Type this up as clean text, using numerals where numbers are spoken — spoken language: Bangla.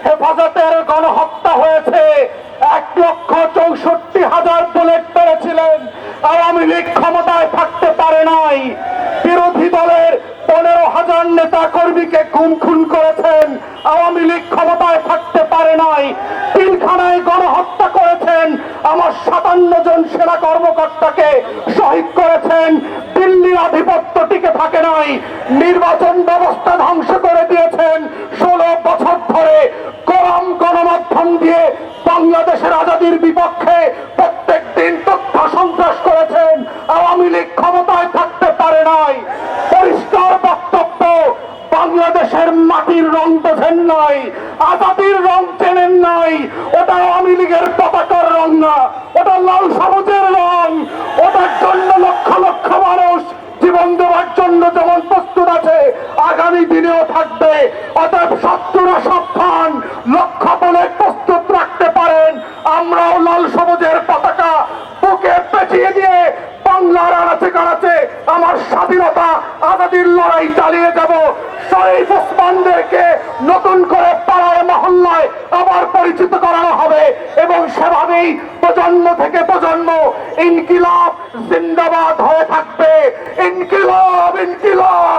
হেফাজতের গণহত্যা হয়েছে। 1,64,000 বুলেট পেরেছিলেন। আওয়ামী লীগ ক্ষমতায় থাকতে পারে নাই। বিরোধী দলের 15,000 নেতা কর্মীকে খুন করেছেন। আওয়ামী লীগ ক্ষমতায় থাকতে পারে নাই। পিলখানায় গণহত্যা করেছেন। আমার 57 জন সেনা কর্মকর্তাকে শহীদ করেছেন। দিল্লির আধিপত্য টিকে থাকে নাই। নির্বাচন ব্যবস্থা ধ্বংস করে দিয়েছেন। 16 বছর ধরে গরম গণমাধ্যম দিয়ে বাংলাদেশের আজাদির বিপক্ষে প্রত্যেক দিন তথ্য সন্ত্রাস করেছেন। আওয়ামী লীগ ক্ষমতায় থাকতে পারে নাই। পরিষ্কার বক্তব্য, বাংলাদেশের মাটির রং বোঝেন নাই, আজাদির রং চেনেন নাই। ওটা আওয়ামী লীগের পতাকার রং না, ওটা লাল সবুজের রং। ওটার জন্য লক্ষ লক্ষ মানুষ জীবন দেওয়ার জন্য যেমন প্রস্তুত আছে, আগামী দিনেও থাকবে। অতএব শত্রুরা সাবধান, লক্ষ্য বলে প্রস্তুত রাখতে পারেন। আমরাও লাল সবুজের পতাকা বুকে পেঁচিয়ে দিয়ে বাংলার আনাচে কানাচে আমার স্বাধীনতা আজাদির লড়াই চালিয়ে যাব। শরীফ ওসমানদেরকে নতুন করে পাড়ায় মহল্লায় আবার পরিচিত করানো হবে এবং সেভাবেই প্রজন্ম থেকে প্রজন্ম ইনকিলাব জিন্দাবাদ হয়ে থাকবে। ইনকিলাব, ইনকিলাব।